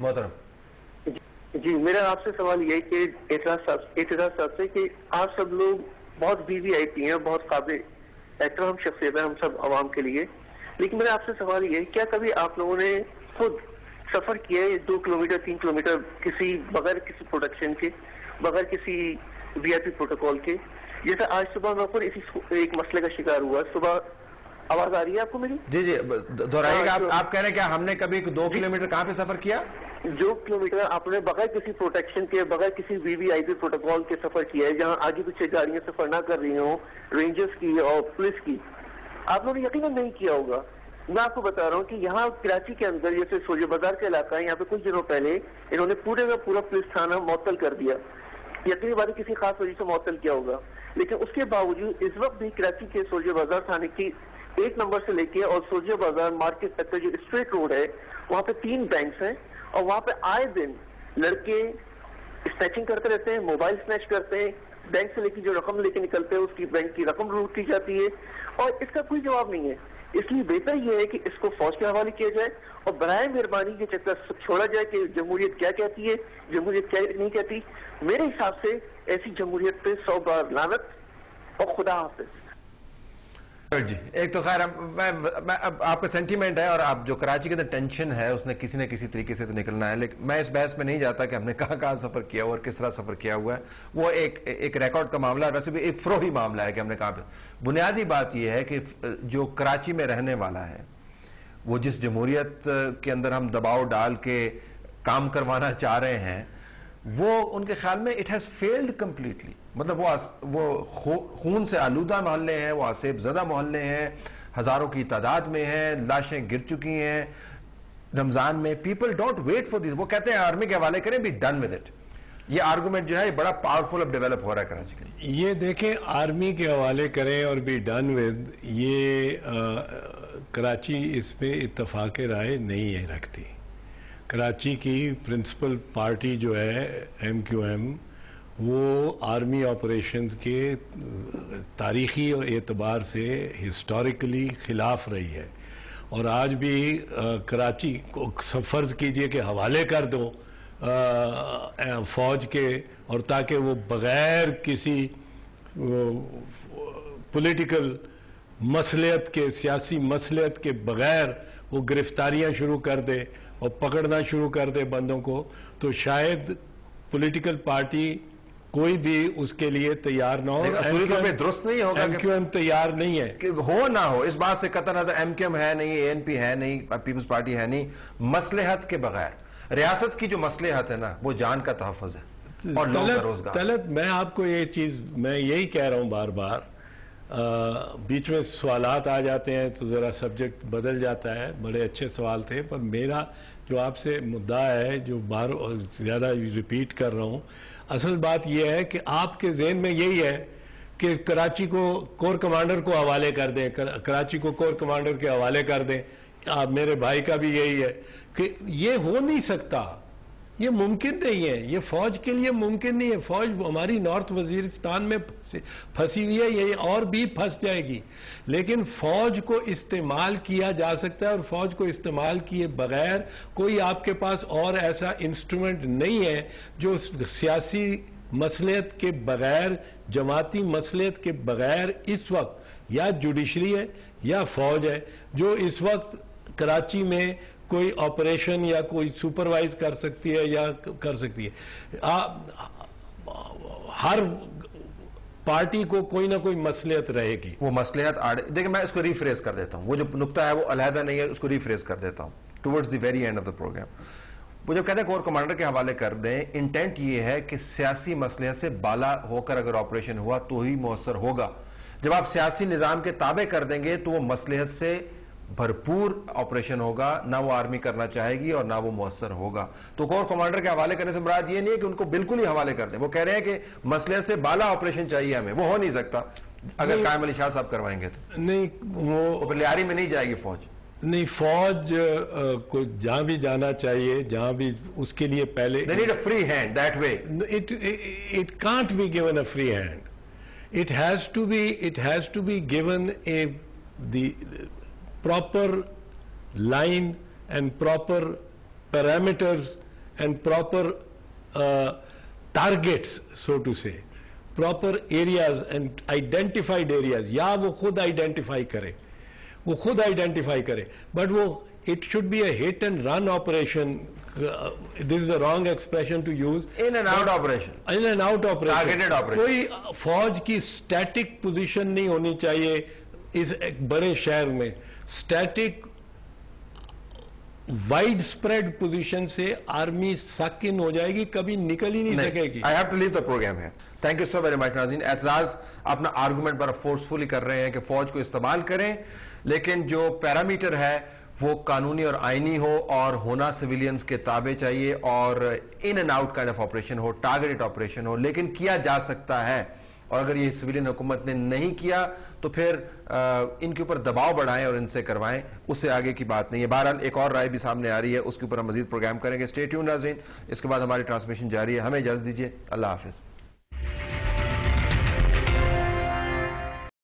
मोहतरम। जी, मेरा आपसे सवाल ये है कि एतराज साहब से कि आप सब लोग बहुत वीवीआईपी हैं, बहुत काबिल एहतराम शख्सियत है हम सब आवाम के लिए, लेकिन मेरा आपसे सवाल ये है, क्या कभी आप लोगों ने खुद सफर किया है 2 किलोमीटर 3 किलोमीटर बगैर किसी प्रोडक्शन के, बगैर किसी वीआईपी प्रोटोकॉल के? जैसे आज सुबह मैं खुद इसी एक मसले का शिकार हुआ। सुबह आवाज आ रही है आपको मेरी? जी जी, दोहराइएगा। आप कह रहे हैं क्या हमने कभी 2 किलोमीटर कहाँ पे सफर किया? 2 किलोमीटर आपने बगैर किसी प्रोटेक्शन के, बगैर किसी वीवीआईपी प्रोटोकॉल के सफर किया है, जहां आगे पीछे गाड़ियां सफर ना कर रही हो, रेंजर्स की और पुलिस की। आप लोगों ने यकीनन नहीं किया होगा। मैं आपको बता रहा हूँ कि यहाँ कराची के अंदर, जैसे सोजे बाजार का इलाका है, यहाँ पे कुछ दिनों पहले इन्होंने पूरे का पूरा पुलिस थाना मुअत्तल कर दिया। यकीनी बात किसी खास वजह से मुअत्तल किया होगा, लेकिन उसके बावजूद इस वक्त भी कराची के सोजे बाजार थाने की 1 नंबर से लेके और सोजे बाजार मार्केट तक का जो स्ट्रेट रोड है, वहाँ पे 3 बैंक्स हैं और वहाँ पे आए दिन लड़के स्नैचिंग करते रहते हैं, मोबाइल स्नैच करते हैं, बैंक से लेके जो रकम लेके निकलते हैं उसकी बैंक की रकम लूट की जाती है और इसका कोई जवाब नहीं है। इसलिए बेहतर यह है कि इसको फौज के हवाले किया जाए और बराए मेहरबानी ये चक्कर छोड़ा जाए कि जमहूरियत क्या कहती है, जमहूरियत क्या नहीं कहती। मेरे हिसाब से ऐसी जमहूरियत पे 100 बार लानत और खुदा हाफिज। जी, एक तो खैर मैं अब आपका सेंटीमेंट है और आप जो कराची के अंदर टेंशन है उसने किसी न किसी तरीके से तो निकलना है, लेकिन मैं इस बहस में नहीं जाता कि हमने कहाँ कहाँ सफर किया हुआ और किस तरह सफर किया हुआ है। वो एक रिकॉर्ड का मामला है, वैसे भी एक फ्रोही मामला है कि हमने कहाँ पे। बुनियादी बात यह है कि जो कराची में रहने वाला है वो जिस जमहूरियत के अंदर हम दबाव डाल के काम करवाना चाह रहे हैं वो उनके ख्याल में इट हैज फेल्ड कंप्लीटली। मतलब वो खून से आलूदा मोहल्ले हैं, वो आसेब ज़दा मोहल्ले हैं, हजारों की तादाद में हैं, लाशें गिर चुकी हैं रमजान में। People don't wait for this. वो कहते हैं आर्मी के हवाले करें, बी डन विद इट। ये आर्गुमेंट जो है बड़ा पावरफुल अब डेवलप हो रहा है कराची के। ये देखें, आर्मी के हवाले करें और बी डन विद, ये कराची इस पे इत्तफाक राय नहीं है रखती। कराची की प्रिंसिपल पार्टी जो है MQM, वो आर्मी ऑपरेशंस के तारीखी एतबार से हिस्टोरिकली खिलाफ रही है और आज भी कराची को फर्ज कीजिए कि हवाले कर दो फौज के, और ताकि वो बग़ैर किसी पॉलिटिकल मसलियत के, सियासी मसलियत के बग़ैर वो गिरफ्तारियां शुरू कर दे और पकड़ना शुरू कर दे बंदों को, तो शायद पॉलिटिकल पार्टी कोई भी उसके लिए तैयार ना हो। दुरुस्त नहीं होगा, MQM तैयार नहीं है कि हो ना हो। इस बात से कतई नजर MQM है नहीं, ANP है नहीं, पीपल्स पार्टी है नहीं। मसलहत के बगैर रियासत की जो मसलहत है ना वो जान का तहफ़्फ़ुज़ है और लोगों का रोजगार। तलत मैं आपको ये चीज मैं यही कह रहा हूं बार बार, बीच में सवालात आ जाते हैं तो जरा सब्जेक्ट बदल जाता है। बड़े अच्छे सवाल थे, पर मेरा जो आपसे मुद्दा है, जो बार ज्यादा रिपीट कर रहा हूं, असल बात यह है कि आपके जहन में यही है कि कराची को कोर कमांडर को हवाले कर दें, कराची को कोर कमांडर के हवाले कर दें। आप, मेरे भाई का भी यही है कि ये हो नहीं सकता, ये मुमकिन नहीं है, ये फौज के लिए मुमकिन नहीं है। फौज हमारी नॉर्थ वजीरिस्तान में फंसी हुई है, ये और भी फंस जाएगी, लेकिन फौज को इस्तेमाल किया जा सकता है और फौज को इस्तेमाल किए बगैर कोई आपके पास और ऐसा इंस्ट्रूमेंट नहीं है जो सियासी मसलियत के बगैर, जमाती मसलियत के बगैर इस वक्त या जुडिशरी है या फौज है जो इस वक्त कराची में कोई ऑपरेशन या कोई सुपरवाइज कर सकती है या कर सकती है। हर पार्टी को कोई ना कोई मसलियत रहेगी। वो मसलियत देखिए, मैं इसको रिफ्रेज कर देता हूं, वो जो नुक्ता है वो अलहदा नहीं है, उसको रिफ्रेज कर देता हूं towards the very end of the programme. वो जब कहते हैं कोर कमांडर के हवाले कर दें, इंटेंट ये है कि सियासी मसलियत से बाला होकर अगर ऑपरेशन हुआ तो ही मुअस्सर होगा। जब आप सियासी निजाम के ताबे कर देंगे तो वो मसलियत से भरपूर ऑपरेशन होगा, ना वो आर्मी करना चाहेगी और ना वो मुअस्सर होगा। तो कोर कमांडर के हवाले करने से मुराद ये नहीं है कि उनको बिल्कुल ही हवाले कर दें। वो कह रहे हैं कि मसलियत से बाला ऑपरेशन चाहिए हमें, वो हो नहीं सकता अगर कायम अली शाह साहब करवाएंगे तो। नहीं, वो लियारी में नहीं जाएगी फौज। नहीं, फौज को जहां भी जाना चाहिए, जहां भी, उसके लिए पहले they need a free hand that way. It can't be given a free hand. It has to be given the proper line and proper parameters and proper targets, so to say, proper areas and identified areas, या वो खुद identify करे, वो खुद identify करे, but वो it should be a hit and run operation. This is a wrong expression to use. In and out operation. In and out operation. Targeted operation. कोई फौज की static position नहीं होनी चाहिए इस एक बड़े शहर में. Static widespread position से आर्मी सक इन हो जाएगी, कभी निकल ही नहीं सकेगी. I have to leave the program here. Thank you so very much नाज़रीन. एतजाज अपना आर्गुमेंट बड़ा फोर्सफुली कर रहे हैं कि फौज को इस्तेमाल करें, लेकिन जो पैरामीटर है वो कानूनी और आईनी हो और होना सिविलियंस के ताबे चाहिए और in and out kind of operation हो, टारगेटेड ऑपरेशन हो, लेकिन किया जा सकता है. और अगर ये सिविलियन हुकूमत ने नहीं किया तो फिर इनके ऊपर दबाव बढ़ाएं और इनसे करवाएं, उससे आगे की बात नहीं है. बहरहाल एक और राय भी सामने आ रही है, उसके ऊपर हम मजीद प्रोग्राम करेंगे. स्टे ट्यून्ड नाज़रीन, इसके बाद हमारी ट्रांसमिशन जारी है. हमें इजाज़त दीजिए. अल्लाह हाफिज.